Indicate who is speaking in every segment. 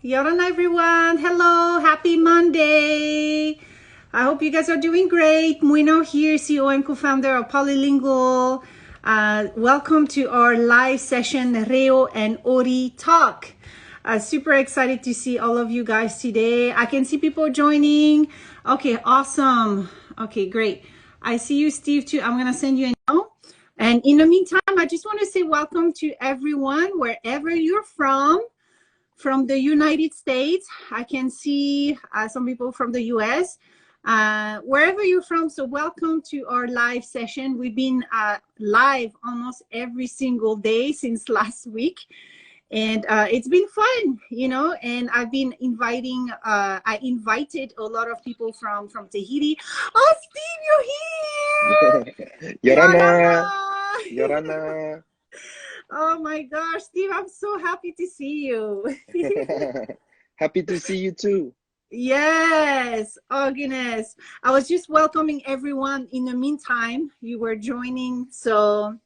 Speaker 1: Yorana everyone. Hello. Happy Monday. I hope you guys are doing great. Muino here, CEO and co-founder of POLY-lingual. Welcome to our live session, Reo and Ori Talk. Super excited to see all of you guys today. I can see people joining. Okay, awesome. Okay, great. I see you, Steve, too. I'm going to send you a note. And in the meantime, I just want to say welcome to everyone, wherever you're from the United States. I can see some people from the US, wherever you're from. So welcome to our live session. We've been live almost every single day since last week. And it's been fun, you know, and I've been inviting, I invited a lot of people from Tahiti. Oh, Steve, you're here!
Speaker 2: Yorana! Yorana!
Speaker 1: Oh my gosh, Steve, I'm so happy to see you.
Speaker 2: Happy to see you too.
Speaker 1: Yes. Oh, goodness. I was just welcoming everyone. In the meantime, you were joining. So,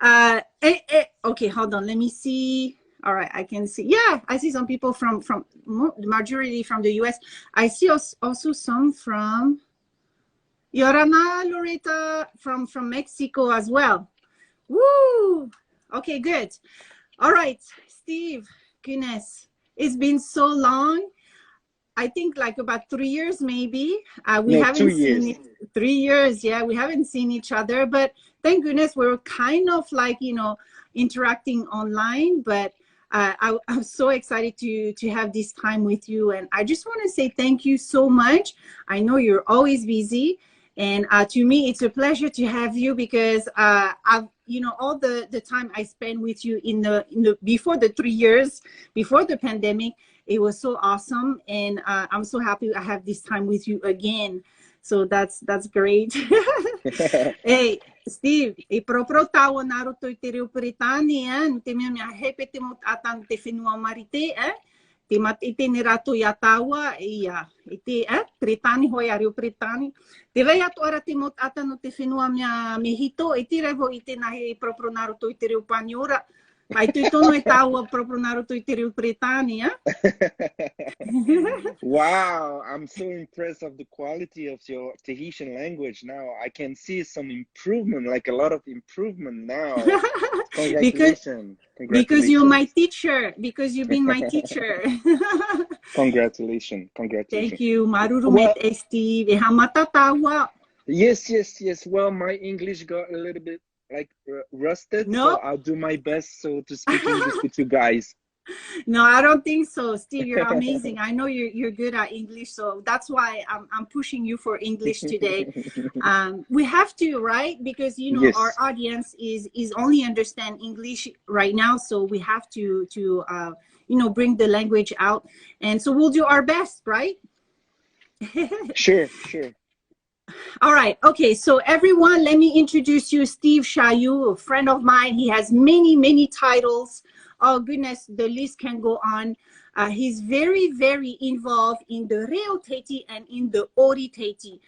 Speaker 1: okay, hold on. Let me see. All right, I can see. Yeah, I see some people from the majority from the US. I see also some from Yorana, Loretta, from Mexico as well. Woo! Okay, good. All right, Steve, goodness, it's been so long. I think like about 3 years, maybe. We
Speaker 2: No,
Speaker 1: haven't
Speaker 2: 2 years.
Speaker 1: seen it. 3 years, yeah, we haven't seen each other. But thank goodness we're kind of like, you know, interacting online. But I'm so excited to have this time with you. And I just want to say thank you so much. I know you're always busy. And to me, it's a pleasure to have you because I've, you know, all the time I spent with you in the before the 3 years, before the pandemic, it was so awesome. And I'm so happy I have this time with you again. So that's great. Hey, Steve, proprio tawa naruto I te Reo Peretani, te mea mea hepe te mot atan te whenua marite, te mat ite ne rato ia tawa, ia, te, Peretani hoi a Reo Peretani. Te wei atu ara te mot ata no te whenua mea me hito, te revo i te nahe proprio naruto I te Reo Paniora. Ai tu tono e tawa proprio naruto I te Reo Peretani,
Speaker 2: Wow, I'm so impressed of the quality of your Tahitian language now. I can see some improvement, like a lot of improvement now. Congratulations.
Speaker 1: Because you're my teacher, because you've been my teacher.
Speaker 2: Congratulations. Congratulations.
Speaker 1: Thank you. Marurumet Steve. E hamata tawa.
Speaker 2: Yes. Well, my English got a little bit like rusted,
Speaker 1: No.
Speaker 2: so I'll do my best to speak English with you guys.
Speaker 1: No, I don't think so, Steve. You're amazing. I know you're good at English, so that's why I'm pushing you for English today. We have to, right? Because you know, yes, our audience is only understand English right now, so we have to you know, bring the language out, and so we'll do our best, right?
Speaker 2: Sure.
Speaker 1: All right. Okay. So everyone, let me introduce you, Steve Chailloux, a friend of mine. He has many titles. Oh goodness, the list can go on. He's very involved in the Reo Tahiti and in the Ori Tahiti.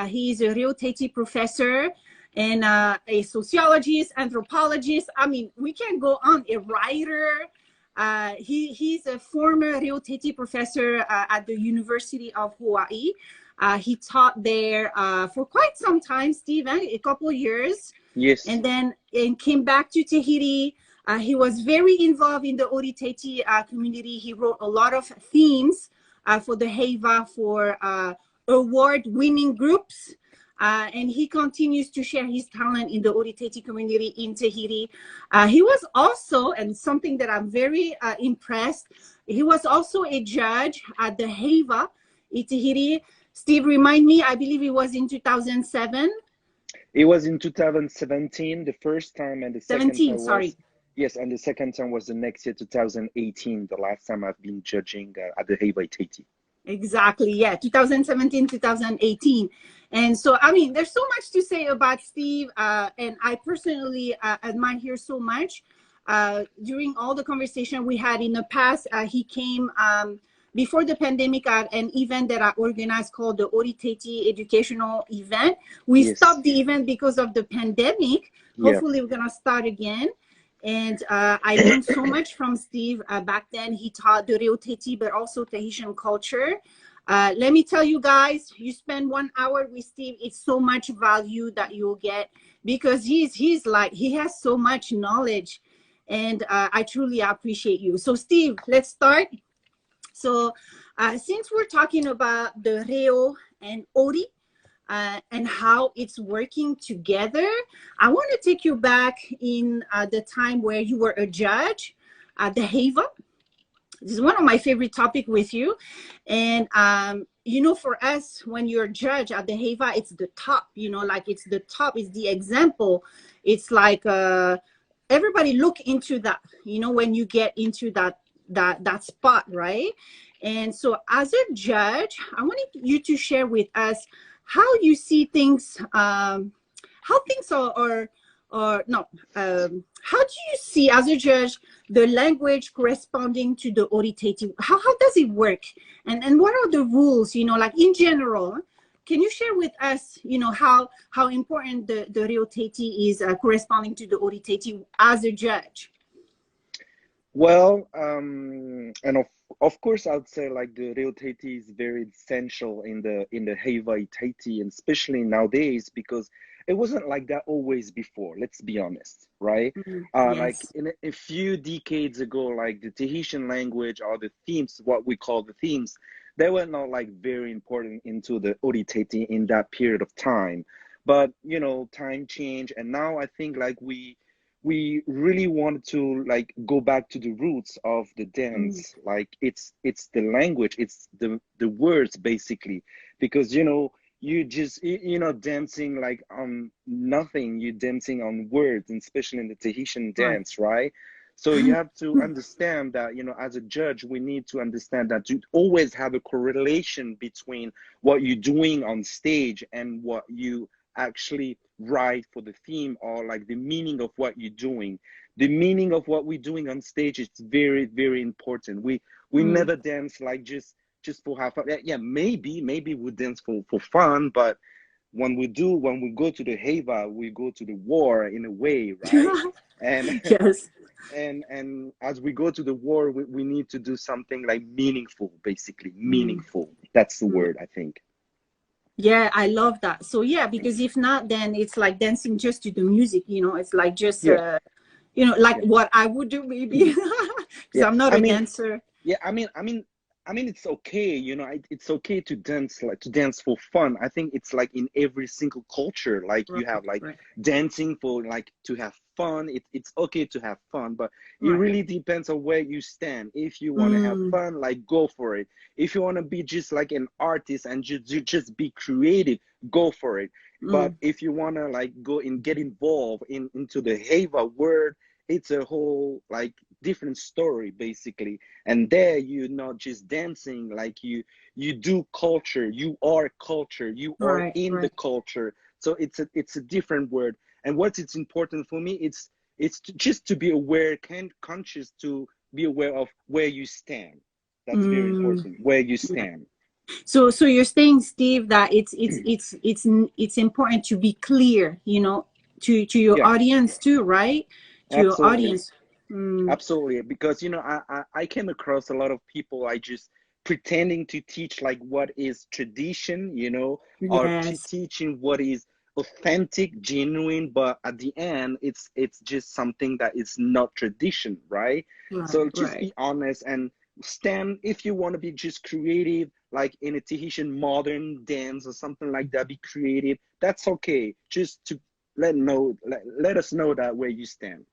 Speaker 1: He is a Reo Tahiti professor and a sociologist, anthropologist. I mean, we can go on. A writer. He's a former Reo Tahiti professor at the University of Hawaii. He taught there for quite some time, Steve, a couple of years.
Speaker 2: Yes.
Speaker 1: And then came back to Tahiti. He was very involved in the Ori Tahiti community. He wrote a lot of themes for the HEIVA for award-winning groups. And he continues to share his talent in the Ori Tahiti community in Tahiti. He was also, and something that I'm very impressed, he was also a judge at the HEIVA in Tahiti. Steve, remind me, I believe it was in 2007.
Speaker 2: It was in 2017, the first time, and the second time was, yes, and the second time was the next year, 2018, the last time I've been judging at the HEIVA I Tahiti.
Speaker 1: Exactly, yeah, 2017, 2018. And so, I mean, there's so much to say about Steve, and I personally admire so much. During all the conversation we had in the past, he came before the pandemic at an event that I organized called the Ori Tahiti educational event. We stopped the event because of the pandemic. Hopefully we're gonna start again. And I learned so much from Steve. Back then, he taught the Reo Tahiti, but also Tahitian culture. Let me tell you guys, you spend 1 hour with Steve, it's so much value that you'll get, because he's like, he has so much knowledge, and I truly appreciate you. So Steve, let's start. So since we're talking about the Reo and Ori, and how it's working together, I want to take you back in the time where you were a judge at the HEIVA. This is one of my favorite topics with you. And, you know, for us, when you're a judge at the HEIVA, it's the top, you know, like it's the top, it's the example. It's like everybody look into that, you know, when you get into that spot, right? And so as a judge, I wanted you to share with us how you see things, how things are no, how do you see as a judge the language corresponding to the Ori Tahiti? How does it work? And what are the rules, you know, like in general? Can you share with us, you know, how important the Reo Tahiti is corresponding to the Ori Tahiti as a judge?
Speaker 2: Well, and of course, I'd say like the Reo Tahiti is very essential in the HEIVA I Tahiti, and especially nowadays, because it wasn't like that always before. Let's be honest, right?
Speaker 1: Yes.
Speaker 2: Like in a few decades ago, like the Tahitian language or the themes, what we call the themes, they were not like very important into the Ori Tahiti in that period of time. But you know, time changed, and now I think like we really wanted to like go back to the roots of the dance. Like it's the language, it's the words basically, because you know, you're not dancing like on nothing, you're dancing on words, and especially in the Tahitian dance, right? So you have to understand that, you know, as a judge, we need to understand that you always have a correlation between what you're doing on stage and what you actually write for the theme, or like the meaning of what you're doing. The meaning of what we're doing on stage is very, very important. We never dance like just for have fun. Yeah, maybe we dance for fun, but when we go to the HEIVA, we go to the war in a way, right? And
Speaker 1: yes.
Speaker 2: And as we go to the war, we need to do something like meaningful, basically meaningful. That's the word, I think.
Speaker 1: Yeah, I love that. So yeah, because if not, then it's like dancing just to the music, you know, it's like just you know, like what I would do maybe, because I'm not a dancer.
Speaker 2: Yeah, I mean it's okay, you know, it's okay to dance, like to dance for fun. I think it's like in every single culture, like you have like dancing for like to have fun. It's okay to have fun, but it really depends on where you stand. If you want to have fun, like go for it. If you want to be just like an artist and just be creative, go for it. But if you want to like go and get involved into the HEIVA word, it's a whole like different story basically. And there you're not just dancing, like you do culture, you are culture, you are in the culture. So it's a different word. And what it's important for me, it's just to be aware, conscious, to be aware of where you stand. That's very important, where you stand.
Speaker 1: So you're saying, Steve, that it's important to be clear, you know, to your audience too, right? To your audience.
Speaker 2: Absolutely, because you know, I came across a lot of people I just pretending to teach like what is tradition, you know, or teaching what is authentic, genuine, but at the end it's just something that is not tradition, right? So just be honest and stand. If you want to be just creative, like in a Tahitian modern dance or something like that, be creative. That's okay. Just to let us know that where you stand.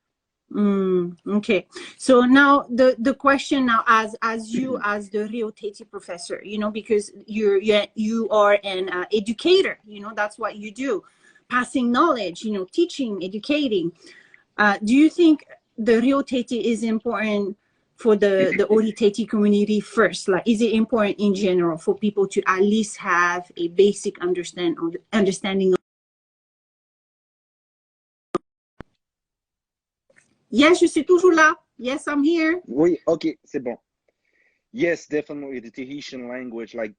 Speaker 1: Okay, so now the question now, as you as the Reo Tahiti professor, you know, because you are an educator, you know, that's what you do, passing knowledge, you know, teaching, educating. Do you think the Reo Tahiti is important for the Ori Tahiti community first? Like, is it important in general for people to at least have a basic understanding? Yes, je suis toujours là. Yes, I'm here.
Speaker 2: Oui, okay, c'est bon. Yes, definitely the Tahitian language, like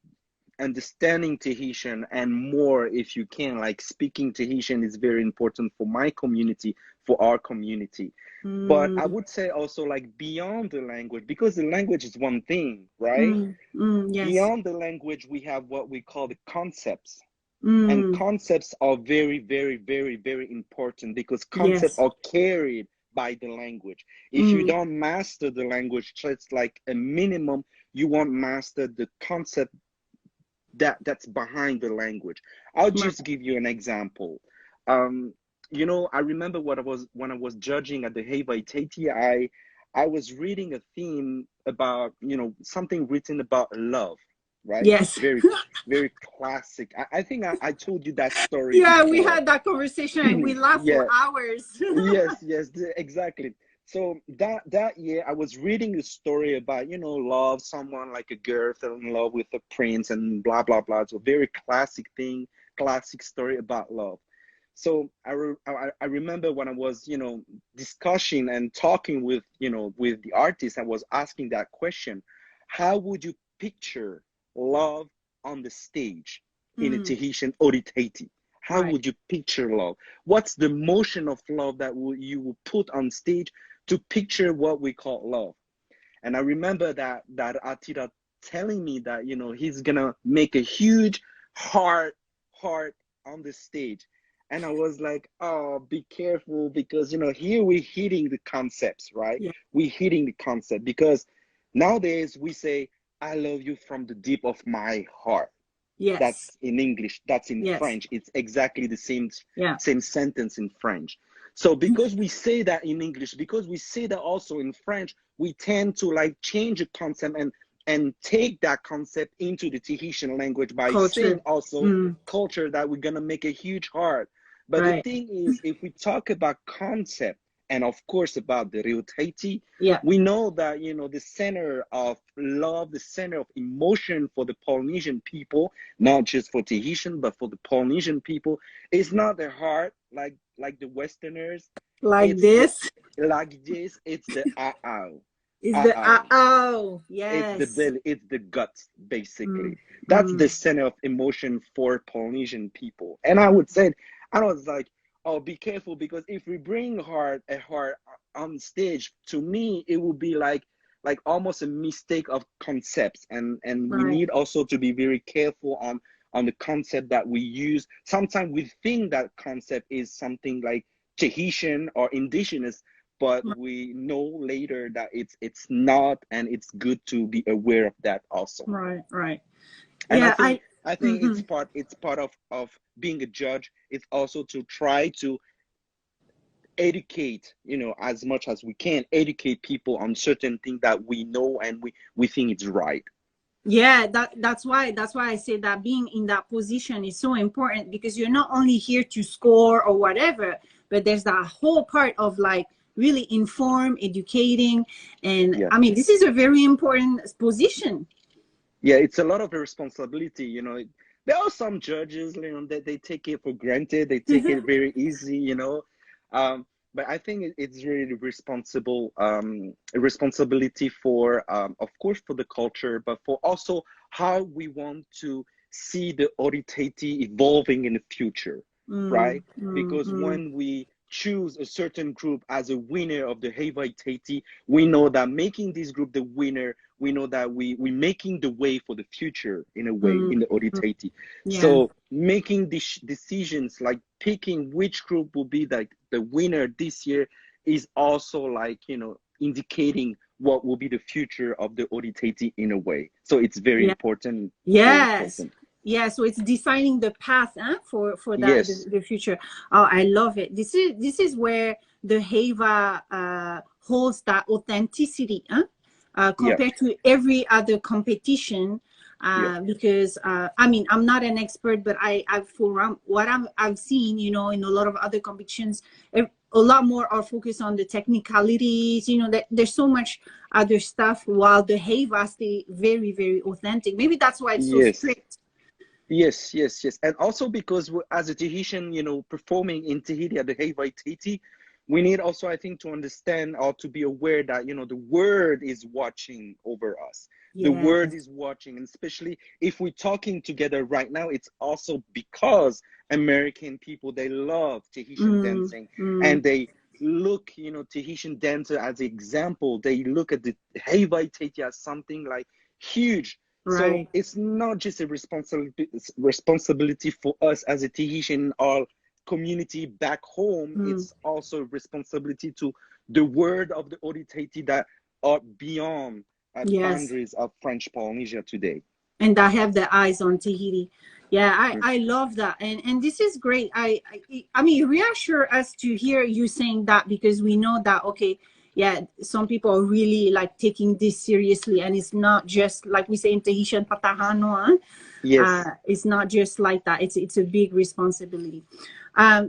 Speaker 2: understanding Tahitian and more if you can, like speaking Tahitian is very important for my community, for our community. But I would say also like beyond the language, because the language is one thing, right?
Speaker 1: Yes.
Speaker 2: Beyond the language, we have what we call the concepts. And
Speaker 1: Mm,
Speaker 2: concepts are very, very, very, very important because concepts
Speaker 1: yes.
Speaker 2: are carried by the language. If you
Speaker 1: Mm,
Speaker 2: don't master the language, just like a minimum, you won't master the concept that's behind the language. I'll
Speaker 1: right.
Speaker 2: just give you an example. Um, you know, I remember what I was when I was judging at the HEIVA I Tahiti, I was reading a theme about, you know, something written about love, right?
Speaker 1: Yes.
Speaker 2: Very, very classic. I think I told you that story
Speaker 1: Yeah, we
Speaker 2: before.
Speaker 1: had that conversation and we laughed for
Speaker 2: Yeah,
Speaker 1: hours.
Speaker 2: exactly. So that year I was reading a story about, you know, love, someone like a girl fell in love with a prince and blah blah blah. So very classic thing, classic story about love. So I remember when I was, you know, discussing and talking with, you know, with the artist, I was asking that question: how would you picture love on the stage in a
Speaker 1: Mm,
Speaker 2: Tahitian Ori Tahiti? How
Speaker 1: right.
Speaker 2: would you picture love? What's the motion of love that you will put on stage to picture what we call love? And I remember that Atira telling me that, you know, he's gonna make a huge heart on the stage. And I was like, oh, be careful, because, you know, here we're hitting the concepts, right?
Speaker 1: Yeah.
Speaker 2: We're hitting the concept because nowadays we say, I love you from the deep of my heart.
Speaker 1: Yes.
Speaker 2: That's in English, that's in
Speaker 1: Yes.
Speaker 2: French. It's exactly the
Speaker 1: Yeah.
Speaker 2: same sentence in French. So because we say that in English, because we say that also in French, we tend to like change a concept and take that concept into the Tahitian language by saying
Speaker 1: Culture.
Speaker 2: also
Speaker 1: Mm,
Speaker 2: culture, that we're gonna make a huge heart. But the
Speaker 1: right.
Speaker 2: thing is, if we talk about concept and of course about the Reo Tahiti,
Speaker 1: Yeah.
Speaker 2: we know that, you know, the center of love, the center of emotion for the Polynesian people, not just for Tahitian, but for the Polynesian people, is not the heart like the Westerners.
Speaker 1: Like
Speaker 2: It's the
Speaker 1: this
Speaker 2: like this. It's the ah
Speaker 1: is the
Speaker 2: ah.
Speaker 1: oh,
Speaker 2: It's the
Speaker 1: yes.
Speaker 2: belly. It's the guts,
Speaker 1: Mm,
Speaker 2: basically. That's the
Speaker 1: mm,
Speaker 2: center of emotion for Polynesian people. And I would say, I was like, oh, be careful, because if we bring a heart on stage, to me, it would be like almost a mistake of concepts, and we
Speaker 1: right.
Speaker 2: need also to be very careful on the concept that we use. Sometimes we think that concept is something like Tahitian or indigenous, but we know later that it's not, and it's good to be aware of that also.
Speaker 1: Right. Right.
Speaker 2: And
Speaker 1: Yeah.
Speaker 2: I think
Speaker 1: Mhm.
Speaker 2: it's part of being a judge. It's also to try to educate, you know, as much as we can, educate people on certain things that we know and we think it's right.
Speaker 1: Yeah, that's why I say that being in that position is so important, because you're not only here to score or whatever, but there's that whole part of like really inform, educating, and
Speaker 2: Yeah.
Speaker 1: I mean this is a very important position.
Speaker 2: Yeah, it's a lot of responsibility, you know. There are some judges, you know, that they take it for granted, they take it very easy, you know. Um, but I think it's really responsible, a responsibility for, of course, for the culture, but for also how we want to see the Ori Tahiti evolving in the future, right? Because
Speaker 1: Mm.
Speaker 2: when we choose a certain group as a winner of the HEIVA I Tahiti, we know that making this group the winner, we know that we're making the way for the future in a way
Speaker 1: Mm.
Speaker 2: in the Ori Tahiti.
Speaker 1: Yeah.
Speaker 2: So making these decisions, like picking which group will be like the winner this year, is also like, you know, indicating what will be the future of the Ori Tahiti in a way. So it's very
Speaker 1: Yeah.
Speaker 2: important, very
Speaker 1: Yes.
Speaker 2: important.
Speaker 1: Yeah, so it's designing the path, for that
Speaker 2: Yes.
Speaker 1: the future. Oh, I love it. This is where the HEIVA holds that authenticity,
Speaker 2: Yeah.
Speaker 1: compared to every other competition.
Speaker 2: Yeah.
Speaker 1: Because I mean, I'm not an expert, but I've for what I've seen, you know, in a lot of other competitions, a lot more are focused on the technicalities. You know, that there's so much other stuff, while the HEIVA stay very, very authentic. Maybe that's why it's so
Speaker 2: Yes.
Speaker 1: strict.
Speaker 2: Yes. And also because as a Tahitian, you know, performing in Tahiti at the HEIVA I Tahiti, we need also, I think, to understand or to be aware that, you know, the world is watching over us. The world
Speaker 1: Yes.
Speaker 2: is watching, and especially if we're talking together right now, it's also because American people, they love Tahitian
Speaker 1: Mm,
Speaker 2: dancing,
Speaker 1: mm,
Speaker 2: and they look, you know, Tahitian dancer as an example. They look at the HEIVA I TAHITI as something like huge. So
Speaker 1: Right.
Speaker 2: it's not just a responsibility for us as a Tahitian or community back home.
Speaker 1: Mm.
Speaker 2: It's also a responsibility to the word of the Ori Tahiti that are beyond
Speaker 1: Yes.
Speaker 2: boundaries of French Polynesia today.
Speaker 1: And I have the eyes on Tahiti. Yeah,
Speaker 2: Mm.
Speaker 1: I love that, and this is great. I mean, reassure us to hear you saying that, because we know that, okay, yeah, some people are really like taking this seriously, and it's not just like we say in Tahitian patahano.
Speaker 2: Yes.
Speaker 1: It's not just like that. It's a big responsibility.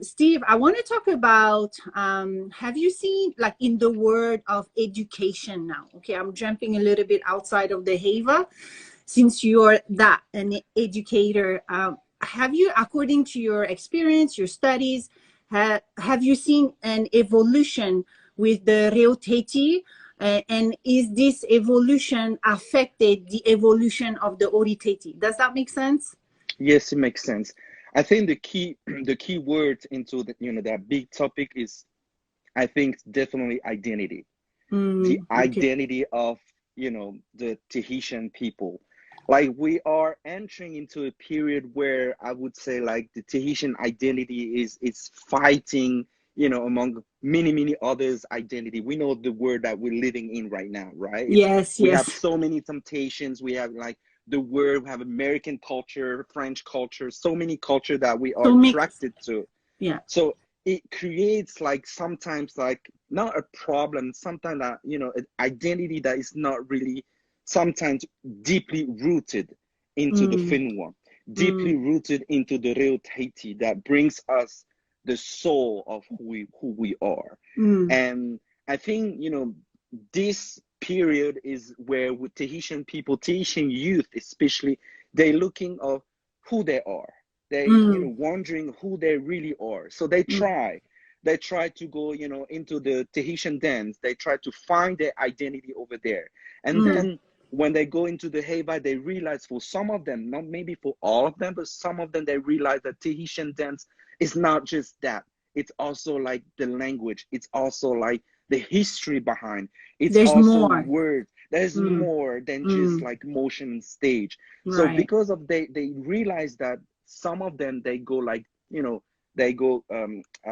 Speaker 1: Steve, I want to talk about, have you seen, like, in the world of education now? Okay, I'm jumping a little bit outside of the HEIVA, since you're that an educator. Have you, according to your experience, your studies, have you seen an evolution with the Reo Tahiti? And is this evolution affected the evolution of the Ori Tahiti? Does that make sense?
Speaker 2: Yes, it makes sense. I think the key the key word into the, you know, that big topic is, I think, definitely identity. The
Speaker 1: Okay.
Speaker 2: identity of, you know, the Tahitian people. Like, we are entering into a period where I would say like the Tahitian identity is fighting, you know, among many others identity. We know the world that we're living in right now, right? It's,
Speaker 1: Yes,
Speaker 2: we have
Speaker 1: yes.
Speaker 2: so many temptations. We have like the world, we have American culture, French culture, so many culture that we are
Speaker 1: So mix.
Speaker 2: attracted to.
Speaker 1: Yeah.
Speaker 2: So it creates like sometimes like not a problem, sometimes that, you know, an identity that is not really sometimes deeply rooted into the
Speaker 1: Mm,
Speaker 2: Finwa,
Speaker 1: mm,
Speaker 2: deeply rooted into the Reo Tahiti that brings us the soul of who we are.
Speaker 1: mm,
Speaker 2: And I think, you know, this period is where with Tahitian people, Tahitian youth especially, they're looking of who they are. They, you know,
Speaker 1: mm,
Speaker 2: wondering who they really are. So
Speaker 1: mm,
Speaker 2: they try to go, you know, into the Tahitian dance. They try to find their identity over there. And
Speaker 1: mm,
Speaker 2: then when they go into the HEIVA, they realize, for some of them, not maybe for all of them, but some of them, they realize that Tahitian dance is not just that. It's also like the language. It's also like the history behind. It's
Speaker 1: there's
Speaker 2: also
Speaker 1: more.
Speaker 2: words. There's
Speaker 1: Mm,
Speaker 2: more than just
Speaker 1: mm,
Speaker 2: like motion and stage. So
Speaker 1: right.
Speaker 2: because of they realize that some of them, they go like, you know, they go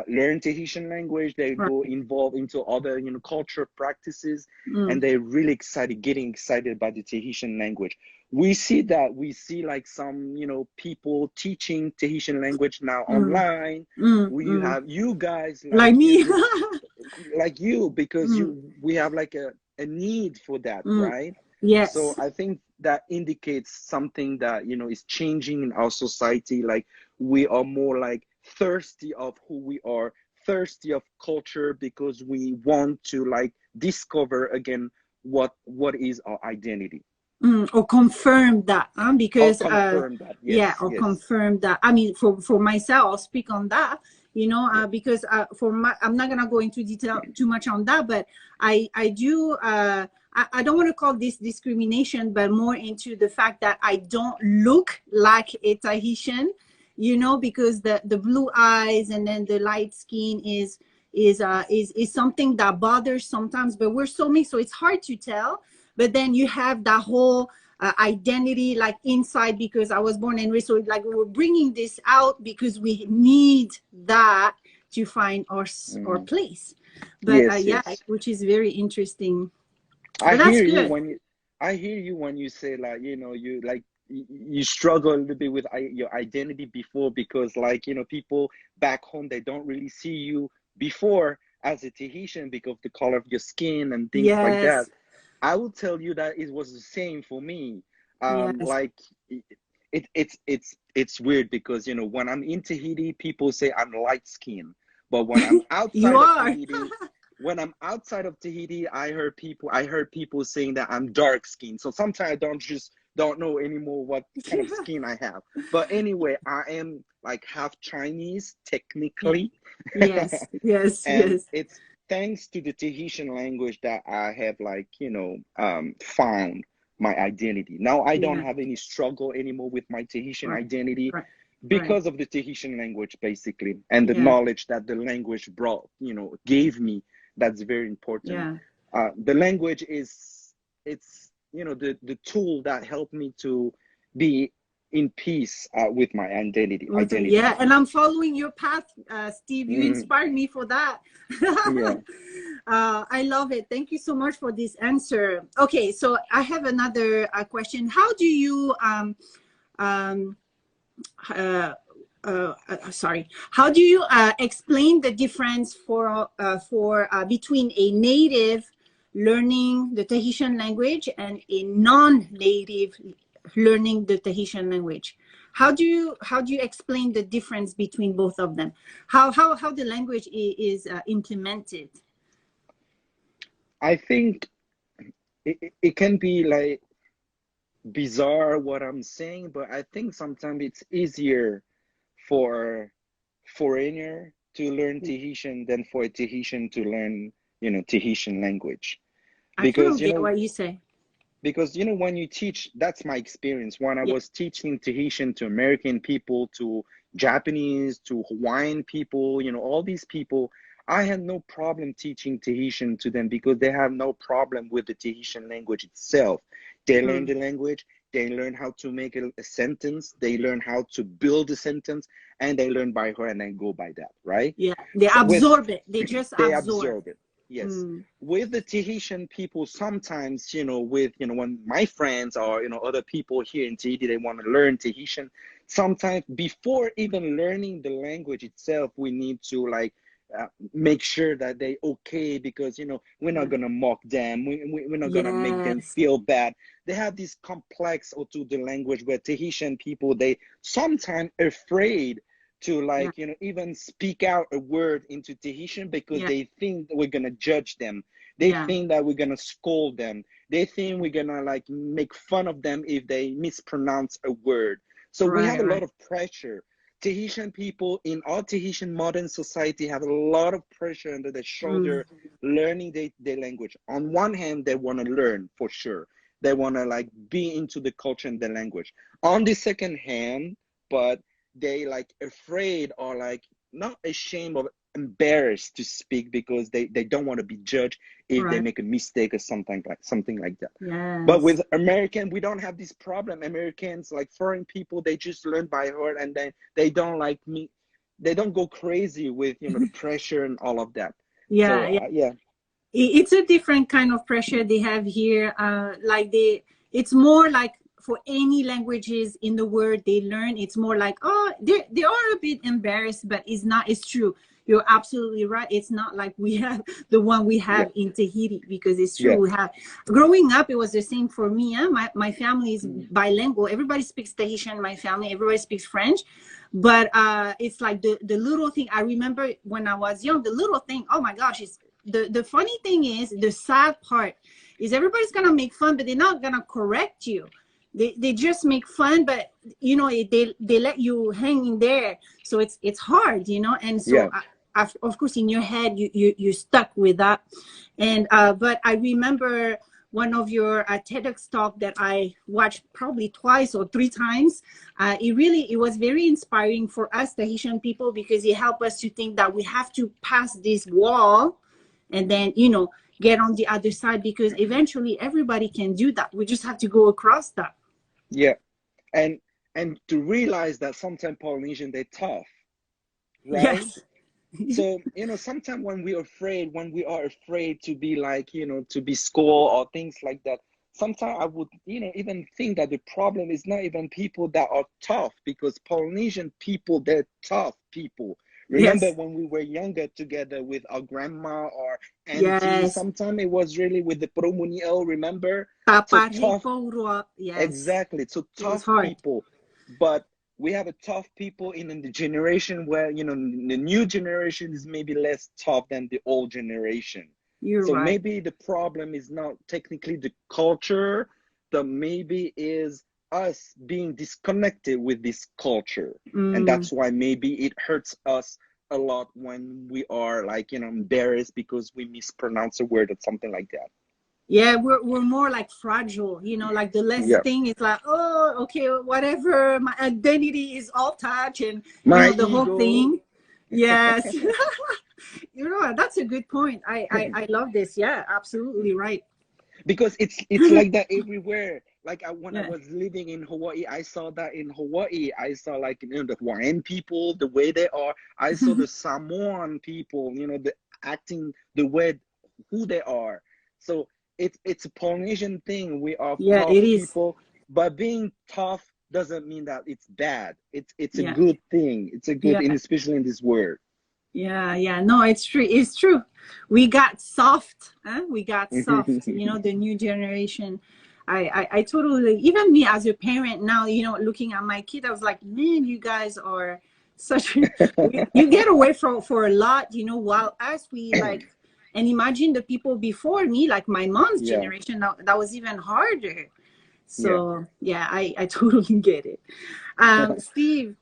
Speaker 2: learn Tahitian language, they go
Speaker 1: Right.
Speaker 2: involved into other, you know, culture practices, and
Speaker 1: Mm,
Speaker 2: they're really excited, getting excited by the Tahitian language. We see that, we see like some, you know, people teaching Tahitian language now
Speaker 1: mm,
Speaker 2: online.
Speaker 1: mm,
Speaker 2: We
Speaker 1: mm.
Speaker 2: have you guys,
Speaker 1: Like
Speaker 2: like, you know,
Speaker 1: me.
Speaker 2: with like you, because
Speaker 1: Mm,
Speaker 2: you, we have like a need for that,
Speaker 1: mm.
Speaker 2: right? So
Speaker 1: Yes.
Speaker 2: I think that indicates something that, you know, is changing in our society. Like, we are more like thirsty of who we are, thirsty of culture, because we want to like discover again what is our identity.
Speaker 1: Or confirm that,
Speaker 2: Or
Speaker 1: because
Speaker 2: confirm that.
Speaker 1: yeah,
Speaker 2: Yes,
Speaker 1: or
Speaker 2: yes.
Speaker 1: confirm that. I mean, for myself, I'll speak on that, you know,
Speaker 2: Yeah.
Speaker 1: because for my, I'm not gonna go into detail too much on that, but I do, I don't want to call this discrimination, but more into the fact that I don't look like a Tahitian, you know, because the blue eyes and then the light skin is something that bothers sometimes, but we're so mixed, so it's hard to tell. But then you have that whole identity like inside, because I was born and raised, so like we're bringing this out because we need that to find our
Speaker 2: Mm.
Speaker 1: place. But
Speaker 2: Yes,
Speaker 1: yeah,
Speaker 2: yes.
Speaker 1: which is very interesting.
Speaker 2: I
Speaker 1: But that's
Speaker 2: hear you
Speaker 1: good.
Speaker 2: when you, I hear you when you say like, you know, you like you struggle a little bit with your identity before, because like, you know, people back home, they don't really see you before as a Tahitian because of the color of your skin and things like that.
Speaker 1: Yes,
Speaker 2: I will tell you that it was the same for me.
Speaker 1: yes.
Speaker 2: Like it's weird because, you know, when I'm in Tahiti, people say I'm light skinned, but when I'm
Speaker 1: You
Speaker 2: outside of
Speaker 1: are.
Speaker 2: Tahiti, when I'm outside of Tahiti, I heard people saying that I'm dark skinned. So sometimes I don't know anymore what kind of skin I have. But anyway, I am like half Chinese technically.
Speaker 1: Yes, yes,
Speaker 2: And
Speaker 1: yes.
Speaker 2: it's thanks to the Tahitian language that I have like, you know, found my identity. Now I don't
Speaker 1: Yeah,
Speaker 2: have any struggle anymore with my Tahitian
Speaker 1: right,
Speaker 2: identity,
Speaker 1: right. Right.
Speaker 2: because of the Tahitian language, basically, and the
Speaker 1: Yeah.
Speaker 2: knowledge that the language brought, gave me. That's very important.
Speaker 1: Yeah.
Speaker 2: The language is, it's, the tool that helped me to be in peace with my identity.
Speaker 1: Yeah, and I'm following your path, Steve. You
Speaker 2: Mhm.
Speaker 1: inspired me for that.
Speaker 2: Yeah.
Speaker 1: I love it. Thank you so much for this answer. Okay, so I have another question. How do you um, sorry, how do you explain the difference for between a native learning the Tahitian language and a non-native learning the Tahitian language? How do you explain the difference between both of them? How the language is implemented?
Speaker 2: I think it can be like bizarre what I'm saying, but I think sometimes it's easier for foreigner to learn Tahitian than for a Tahitian to learn, Tahitian language.
Speaker 1: I kind
Speaker 2: Because,
Speaker 1: of get what you say.
Speaker 2: when you teach, that's my experience. When I
Speaker 1: Yeah,
Speaker 2: was teaching Tahitian to American people, to Japanese, to Hawaiian people, all these people, I had no problem teaching Tahitian to them because they have no problem with the Tahitian language itself. They learn
Speaker 1: mm,
Speaker 2: the language, they learn how to make a sentence, they learn how to build a sentence, and they learn by heart and then go by that, right?
Speaker 1: yeah. They
Speaker 2: With
Speaker 1: absorb it. They just
Speaker 2: they
Speaker 1: absorb.
Speaker 2: absorb it. Yes.
Speaker 1: Mm,
Speaker 2: With the Tahitian people, sometimes, with, when my friends or, other people here in Tahiti, they want to learn Tahitian. Sometimes before even learning the language itself, we need to like make sure that they okay, because, we're not
Speaker 1: yeah.
Speaker 2: going to mock them. We're not going to make them
Speaker 1: Yes.
Speaker 2: feel bad. They have this complex or to the language where Tahitian people, they sometimes afraid to
Speaker 1: Yeah.
Speaker 2: like even speak out a word into Tahitian because
Speaker 1: Yeah.
Speaker 2: they think that we're gonna judge them. They
Speaker 1: Yeah.
Speaker 2: think that we're gonna scold them. They think we're gonna like make fun of them if they mispronounce a word. So we have
Speaker 1: Right.
Speaker 2: a lot
Speaker 1: Right.
Speaker 2: of pressure. Tahitian people in our Tahitian modern society have a lot of pressure under their
Speaker 1: Mm,
Speaker 2: shoulder learning their language. On one hand, they want to learn for sure. They want to like be into the culture and the language. On the second hand, but they like afraid or like not ashamed or embarrassed to speak because they don't want to be judged if they
Speaker 1: right.
Speaker 2: make a mistake or something like that. But
Speaker 1: Yes.
Speaker 2: with American, we don't have this problem. Americans, like foreign people, they just learn by heart, and then they don't like me, they don't go crazy with the pressure and all of that.
Speaker 1: Yeah.
Speaker 2: So
Speaker 1: Yeah.
Speaker 2: yeah.
Speaker 1: It's a different kind of pressure they have here. Like it's more like for any languages in the world they learn, it's more like, oh, they are a bit embarrassed, but it's not. It's true. You're absolutely right. It's not like we have the one we
Speaker 2: Yeah.
Speaker 1: have in Tahiti, because it's true.
Speaker 2: Yeah.
Speaker 1: We have, growing up, it was the same for me. Huh? My family is
Speaker 2: Mhm.
Speaker 1: bilingual. Everybody speaks Tahitian. My family, everybody speaks French. But it's like the little thing. I remember when I was young, the little thing. Oh my gosh, it's the funny thing is, the sad part is everybody's gonna make fun, but they're not gonna correct you. They just make fun, but they let you hang in there. So it's hard, and so
Speaker 2: Yeah.
Speaker 1: of course in your head you're stuck with that. And but I remember one of your TEDx talk that I watched probably twice or three times. It was very inspiring for us Tahitian people, because it helped us to think that we have to pass this wall and then get on the other side, because eventually everybody can do that. We just have to go across that.
Speaker 2: Yeah. And to realize that sometimes Polynesian, they're tough, right?
Speaker 1: Yes.
Speaker 2: So, sometimes when we are afraid to be like, to be scored or things like that, sometimes I would, even think that the problem is not even people that are tough, because Polynesian people, they're tough people. Remember
Speaker 1: Yes.
Speaker 2: when we were younger together with our grandma or auntie,
Speaker 1: Yes.
Speaker 2: sometimes it was really with the Promuniel, remember? So tough.
Speaker 1: Tapariko. Yes.
Speaker 2: Exactly. So
Speaker 1: It was
Speaker 2: tough
Speaker 1: hard.
Speaker 2: people, but we have a tough people in the generation where the new generation is maybe less tough than the old generation.
Speaker 1: You're
Speaker 2: So
Speaker 1: right.
Speaker 2: maybe the problem is not technically the culture, but maybe is us being disconnected with this culture, and
Speaker 1: Mm.
Speaker 2: that's why maybe it hurts us a lot when we are like embarrassed because we mispronounce a word or something like that.
Speaker 1: Yeah, we're more like fragile, like the less
Speaker 2: Yeah.
Speaker 1: thing is like, oh, okay, whatever, my identity is all touch, and
Speaker 2: My
Speaker 1: the whole
Speaker 2: ego.
Speaker 1: thing. Yes. That's a good point. I love this. Yeah, absolutely right.
Speaker 2: Because it's like that everywhere. Like when I
Speaker 1: Yeah.
Speaker 2: was living in Hawaii, I saw that in Hawaii. I saw like the Hawaiian people, the way they are. I saw the Samoan people, the acting the way who they are. So it's a Polynesian thing. We are
Speaker 1: Yeah,
Speaker 2: tough
Speaker 1: it is.
Speaker 2: people, but being tough doesn't mean that it's bad. It's a
Speaker 1: Yeah.
Speaker 2: good thing. It's a good
Speaker 1: Yeah.
Speaker 2: thing, especially in this world.
Speaker 1: Yeah, yeah. No, it's true. It's true. We got soft. Huh? We got soft. The new generation. I totally, even me as a parent now, looking at my kid, I was like, man, you guys are such, you get away from for a lot, while us, we like, and imagine the people before me, like my mom's
Speaker 2: Yeah,
Speaker 1: generation, that was even harder.
Speaker 2: yeah.
Speaker 1: So yeah, I totally get it. Steve,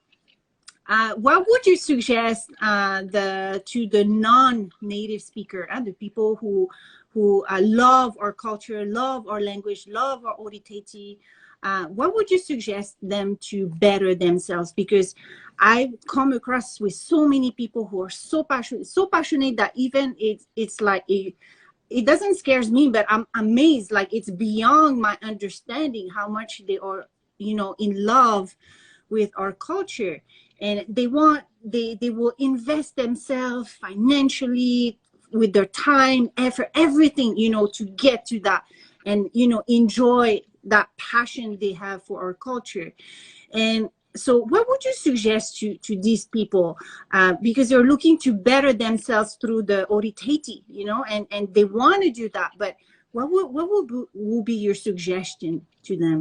Speaker 1: what would you suggest to the non-native speaker and the people who love our culture, love our language, love our Ori Tahiti? What would you suggest them to better themselves? Because I've come across with so many people who are so passionate that even it's like it doesn't scares me, but I'm amazed. Like it's beyond my understanding how much they are, in love with our culture, and they will invest themselves financially, with their time, effort, everything, to get to that, and enjoy that passion they have for our culture. And so what would you suggest to these people, because they're looking to better themselves through the Ori Tahiti, and they want to do that, but will be your suggestion to them?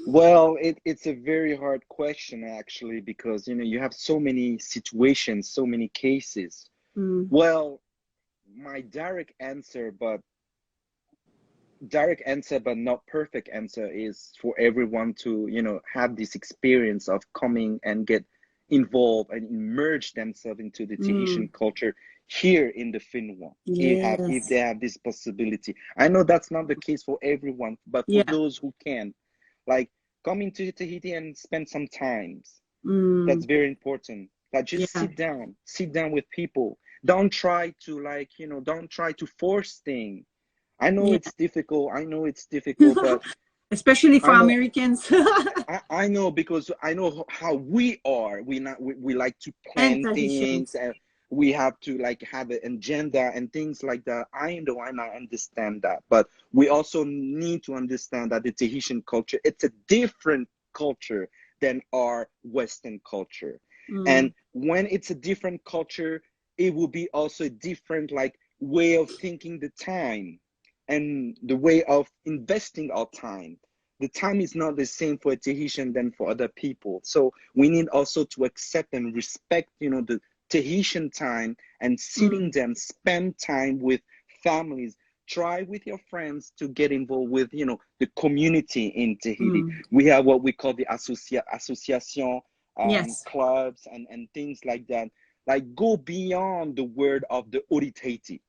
Speaker 2: Well, it's a very hard question actually, because you have so many situations, so many cases.
Speaker 1: Mm,
Speaker 2: Well, my direct answer but not perfect answer is for everyone to, have this experience of coming and get involved and immerse themselves into the
Speaker 1: mm,
Speaker 2: Tahitian culture here in the Finland. If
Speaker 1: yes.
Speaker 2: they have this possibility. I know that's not the case for everyone, but for
Speaker 1: Yeah.
Speaker 2: those who can, like, come into Tahiti and spend some time. That's
Speaker 1: Mm,
Speaker 2: very important. Like, just
Speaker 1: yeah.
Speaker 2: sit down with people. Don't try to, don't try to force things.
Speaker 1: Yeah.
Speaker 2: I know it's difficult, but
Speaker 1: Especially for
Speaker 2: I know
Speaker 1: Americans.
Speaker 2: I know, because I know how we are. We like to
Speaker 1: And
Speaker 2: plan things,
Speaker 1: Tahitians.
Speaker 2: and we have to like have an agenda and things like that. I know, and I understand that, but we also need to understand that the Tahitian culture, it's a different culture than our Western culture.
Speaker 1: Mm,
Speaker 2: And when it's a different culture, it will be also a different like way of thinking the time and the way of investing our time. The time is not the same for a Tahitian than for other people. So we need also to accept and respect, the Tahitian time, and sitting
Speaker 1: mm,
Speaker 2: down, spend time with families. Try with your friends to get involved with, the community in Tahiti.
Speaker 1: mm.
Speaker 2: We have what we call the association,
Speaker 1: Yes.
Speaker 2: clubs, and things like that. Like, go beyond the word of the Ori Tahiti.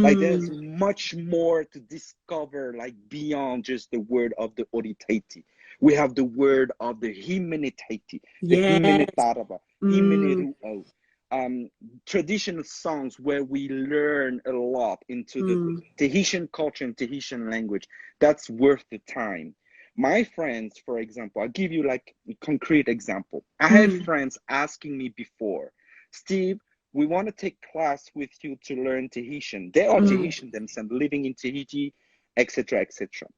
Speaker 2: Like, there's
Speaker 1: Mm,
Speaker 2: much more to discover, like beyond just the word of the Ori Tahiti. We have the word of the Himene Tahiti, the Himene
Speaker 1: yes.
Speaker 2: Taraba,
Speaker 1: Mm,
Speaker 2: Himene Ru'o, um, traditional songs where we learn a lot into the
Speaker 1: mm,
Speaker 2: Tahitian culture and Tahitian language. That's worth the time. My friends, for example, I'll give you like a concrete example. I had
Speaker 1: mm,
Speaker 2: friends asking me before, Steve, we want to take class with you to learn Tahitian. They are
Speaker 1: mm,
Speaker 2: Tahitian themselves, living in Tahiti, etc., etc.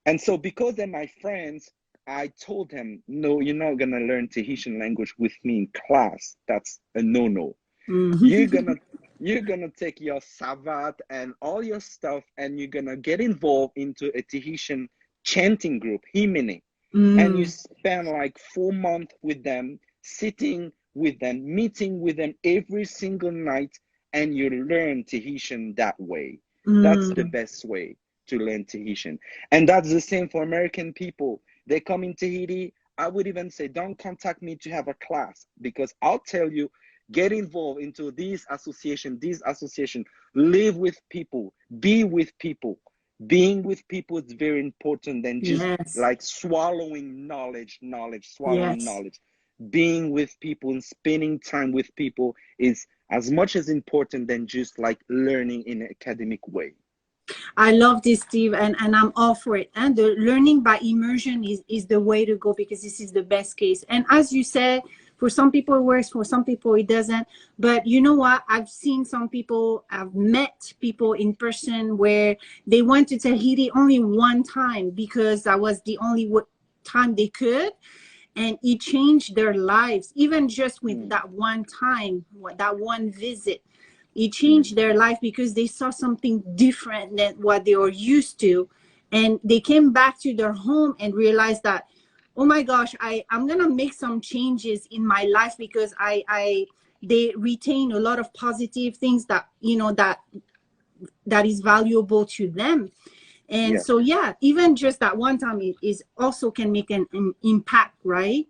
Speaker 2: And so, because they're my friends, I told them, no, you're not gonna learn Tahitian language with me in class. That's a no-no. You're
Speaker 1: mm.
Speaker 2: gonna you're gonna take your savat and all your stuff, and you're gonna get involved into a Tahitian chanting group, Himene, and you
Speaker 1: Mm,
Speaker 2: spend like 4 months with them, sitting with them, meeting with them every single night, and you learn Tahitian that way. That's the
Speaker 1: mm.
Speaker 2: best way to learn Tahitian. And that's the same for American people. They come in Tahiti. I would even say, don't contact me to have a class, because I'll tell you, get involved into this association, live with people, be with people, Being with people is very important than just
Speaker 1: Yes.
Speaker 2: like swallowing swallowing
Speaker 1: Yes.
Speaker 2: knowledge. Being with people and spending time with people is as much as important than just like learning in an academic way.
Speaker 1: I love this, Steve, and I'm all for it. And the learning by immersion is the way to go, because this is the best case. And as you said, for some people it works, for some people it doesn't. But you know what? I've seen some people, I've met people in person where they went to Tahiti only one time because that was the only time they could. And it changed their lives, even just with that one time, that one visit. It changed their life because they saw something different than what they were used to. And they came back to their home and realized that, oh my gosh, I'm going to make some changes in my life, because they retain a lot of positive things that, you know, that is valuable to them. And so, yeah, even just that one time is also can make an impact, right?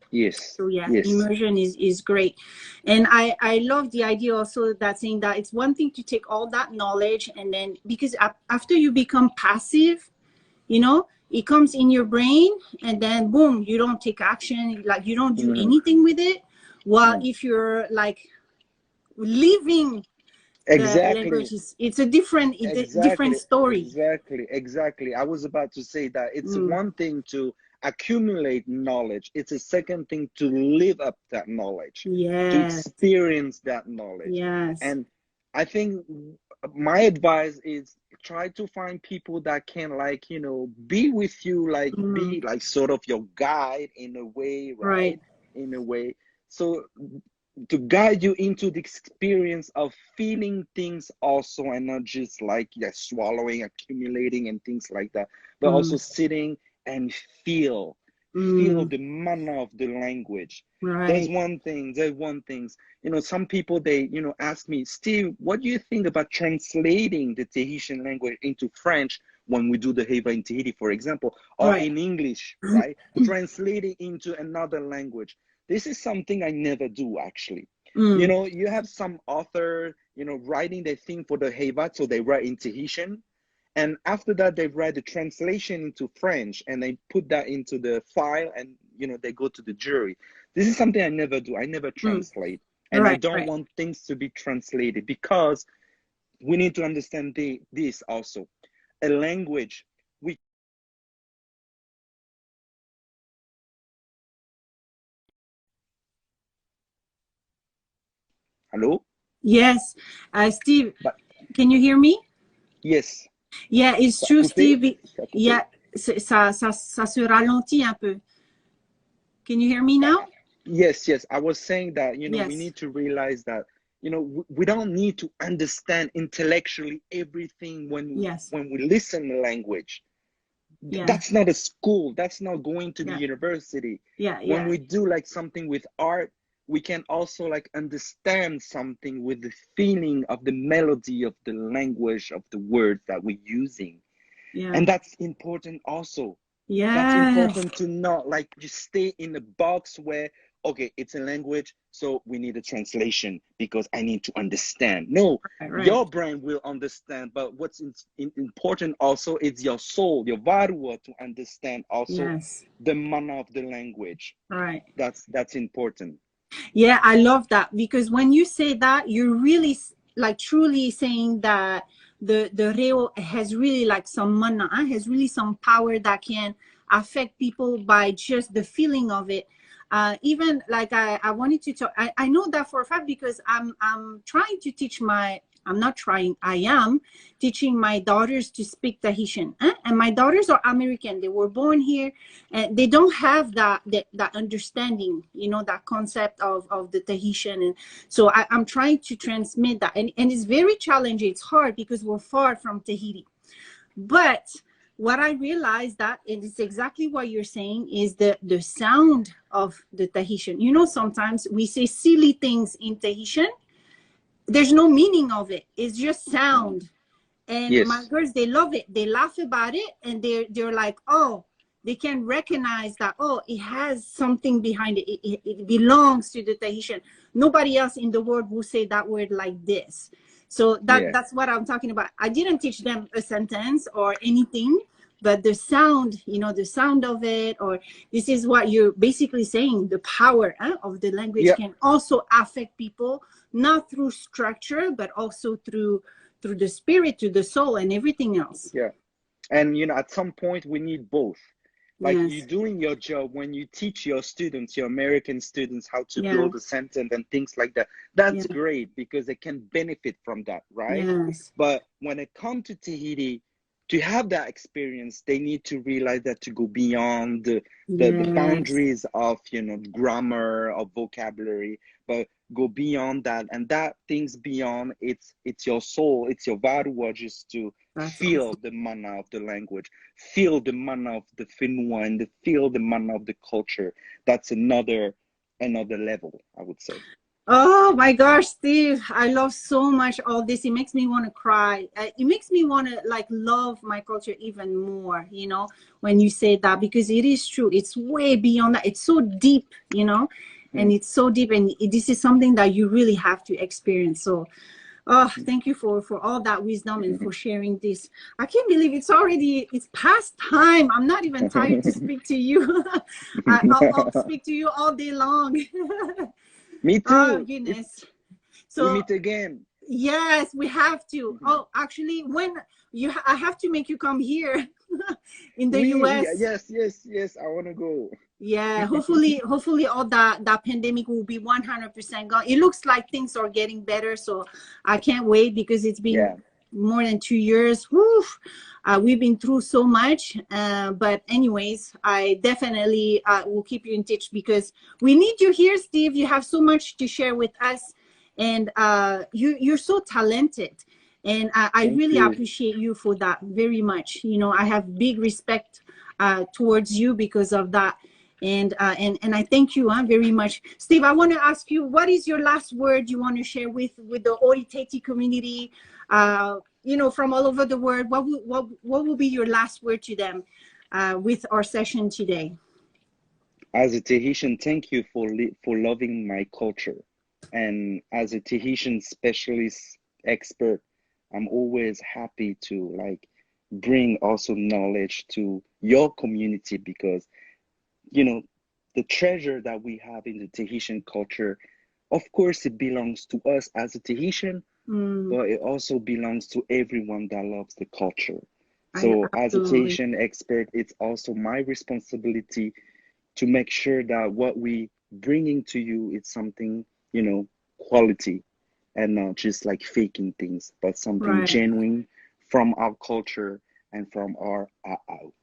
Speaker 2: Yes.
Speaker 1: So yeah,
Speaker 2: Yes.
Speaker 1: immersion is great. And I love the idea also that saying that it's one thing to take all that knowledge, and then because after you become passive, you know, it comes in your brain and then boom, you don't take action, like you don't do anything with it. While if you're like living the language, it's a different, different story.
Speaker 2: Exactly. I was about to say that it's one thing to accumulate knowledge. It's a second thing to live up that knowledge, to experience that knowledge.
Speaker 1: Yes.
Speaker 2: And I think my advice is try to find people that can, like, you know, be with you, like be like sort of your guide in a way, right? In a way. So to guide you into the experience of feeling things also, and not just like swallowing, accumulating and things like that, but also sitting and feel the manner of the language. There's one thing, you know, some people, they, you know, ask me, Steve, what do you think about translating the Tahitian language into French when we do the HEIVA in Tahiti, for example, or in English, right? Translating into another language. This is something I never do, actually. You know, you have some author, you know, writing their thing for the HEIVA, so they write in Tahitian. And after that, they write the translation into French, and they put that into the file, and, you know, they go to the jury. This is something I never do. I never translate. And I don't want things to be translated, because we need to understand this also. A language, we... Hello?
Speaker 1: Yes. Steve, can you hear me?
Speaker 2: Yes.
Speaker 1: Yeah, it's true, Steve. Yeah, ça se ralentit un peu. Can you hear me now?
Speaker 2: Yes. I was saying that, you know, we need to realize that, you know, we don't need to understand intellectually everything when we listen to language. That's not a school. That's not going to the university. When we do like something with art, we can also like understand something with the feeling of the melody of the language of the words that we're using. And that's important also. That's important to not like just stay in the box where, okay, it's a language, so we need a translation because I need to understand. No, your brain will understand, but what's important also is your soul, your varua, to understand also the manner of the language. That's important.
Speaker 1: Yeah, I love that, because when you say that, you're really like truly saying that the Reo has really like some mana, has really some power that can affect people by just the feeling of it. Even like I wanted to talk, I know that for a fact, because I'm trying to teach I am teaching my daughters to speak Tahitian. And my daughters are American. They were born here, and they don't have that understanding, you know, that concept of the Tahitian. And so I'm trying to transmit that. And it's very challenging. It's hard because we're far from Tahiti. But what I realized that, and it's exactly what you're saying, is the sound of the Tahitian. You know, sometimes we say silly things in Tahitian. There's no meaning of it. It's just sound. And my girls, they love it. They laugh about it, and they're like, oh, they can recognize that, oh, it has something behind it. It belongs to the Tahitian. Nobody else in the world will say that word like this. So
Speaker 2: Yeah.
Speaker 1: that's what I'm talking about. I didn't teach them a sentence or anything, but the sound, you know, the sound of it, or this is what you're basically saying, the power of the language
Speaker 2: Yeah.
Speaker 1: can also affect people, not through structure, but also through the spirit, to the soul, and everything else.
Speaker 2: Yeah. And, you know, at some point we need both. Like,
Speaker 1: Yes.
Speaker 2: you're doing your job when you teach your students, your American students, how to
Speaker 1: Yeah.
Speaker 2: build a sentence and things like that. That's
Speaker 1: Yeah.
Speaker 2: great because they can benefit from that, right?
Speaker 1: Yes.
Speaker 2: But when it comes to Tahiti, to have that experience, they need to realize that to go beyond the
Speaker 1: Yes.
Speaker 2: boundaries of, you know, grammar or vocabulary, but go beyond that. And that things beyond, it's your soul, it's your varu, just to
Speaker 1: That's
Speaker 2: feel
Speaker 1: awesome.
Speaker 2: the mana of the language, feel the mana of the Finua, and feel the mana of the culture. That's another level, I would say.
Speaker 1: Oh my gosh, Steve, I love so much all this. It makes me want to cry. It makes me want to like love my culture even more, you know, when you say that, because it is true. It's way beyond that. It's so deep, you know, and it's so deep. And this is something that you really have to experience. So, oh, thank you for all that wisdom and for sharing this. I can't believe it's past time. I'm not even tired to speak to you. I'll speak to you all day long.
Speaker 2: Me too.
Speaker 1: Oh goodness. So
Speaker 2: we meet again.
Speaker 1: Yes, we have to. Oh, actually, when I have to make you come here in the US.
Speaker 2: Yes. I want to go.
Speaker 1: Yeah, hopefully all that pandemic will be 100% gone. It looks like things are getting better, so I can't wait, because it's been more than 2 years. Whew. We've been through so much, but anyways, I definitely will keep you in touch, because we need you here, Steve. You have so much to share with us, and you're so talented, and I really appreciate you for that very much. You know, I have big respect towards you because of that. And I thank you very much. Steve, I want to ask you, what is your last word you want to share with the Ori Tahiti community, you know, from all over the world? What will be your last word to them with our session today?
Speaker 2: As a Tahitian, thank you for loving my culture. And as a Tahitian specialist expert, I'm always happy to like bring also knowledge to your community, because you know, the treasure that we have in the Tahitian culture, of course, it belongs to us as a Tahitian, but it also belongs to everyone that loves the culture. So as a Tahitian expert, it's also my responsibility to make sure that what we bringing to you is something, you know, quality, and not just like faking things, but something genuine from our culture and from our out.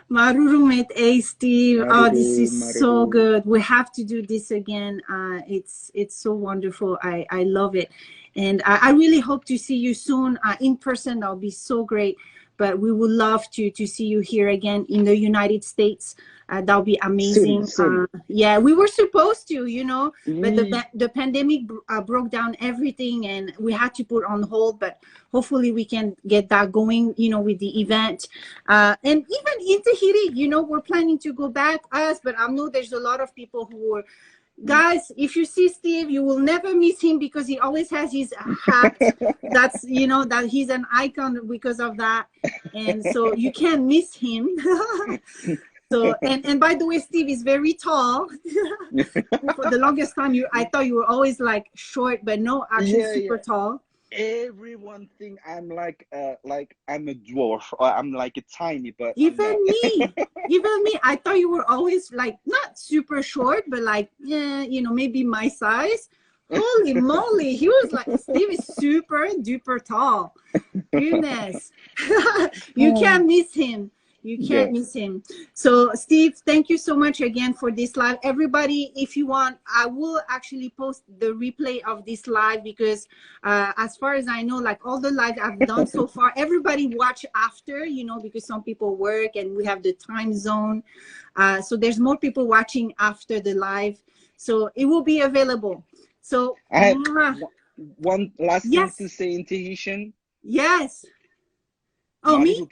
Speaker 1: Marurumet A, Steve. Oh, this is so
Speaker 2: Maruru.
Speaker 1: good. We have to do this again. It's so wonderful. I love it. And I really hope to see you soon in person. That'll be so great. But we would love to see you here again in the United States. That'll be amazing.
Speaker 2: Soon.
Speaker 1: Yeah, we were supposed to, you know, but the pandemic broke down everything, and we had to put on hold. But hopefully we can get that going, you know, with the event. And even in Tahiti, you know, we're planning to go back, but I know there's a lot of people who are, guys, if you see Steve, you will never miss him, because he always has his hat. That's, you know, that he's an icon because of that. And so you can't miss him. So, and by the way, Steve is very tall. For the longest time, I thought you were always like short, but no, actually super tall.
Speaker 2: Everyone think I'm like I'm a dwarf, or I'm like a tiny, but
Speaker 1: even me, I thought you were always like not super short, but like, yeah, you know, maybe my size. Holy moly, he was like, Steve is super duper tall. Goodness. You can't miss him. You can't miss him. So Steve, thank you so much again for this live. Everybody, if you want, I will actually post the replay of this live, because as far as I know, like all the lives I've done so far, everybody watch after, you know, because some people work and we have the time zone. So there's more people watching after the live. So it will be available. So
Speaker 2: I have one last thing to say in Tahitian.
Speaker 1: Yes. Oh, me?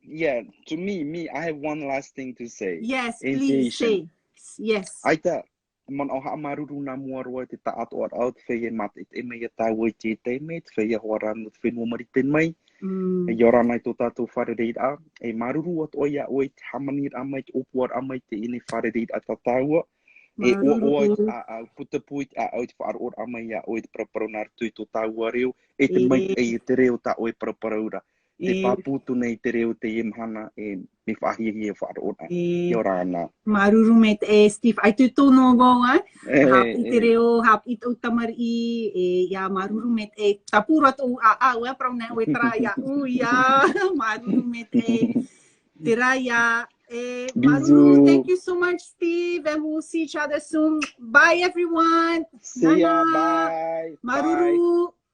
Speaker 2: Yeah, to me, I have one last thing to say.
Speaker 1: Yes,
Speaker 2: in
Speaker 1: please
Speaker 2: Tahitian.
Speaker 1: say. Yes.
Speaker 2: Aita mon au ha maruru na muaro te ta atu out fe mat e me ta wo te te me fe horan fe no mari pen mai e yorana to tatu faredate a e maruru at oia oi hamanir amai opwar amai te ini faredate atatawa e o a puta puit a out far or amai a oi proponar tu to tawa reo e te mai e te reo ta oi proporura te paputu nei te reo te imhana e me fahi far or yorana
Speaker 1: maruru met e Steve ai tu no go hap i reo hap i utamar i ya maruru met e tapura tu a we pro na we tra ya ya maruru met e tiraya maruru. Thank you so much, Steve, and we'll see each other soon. Bye everyone.
Speaker 2: See ya. Bye.
Speaker 1: Maruru. Bye.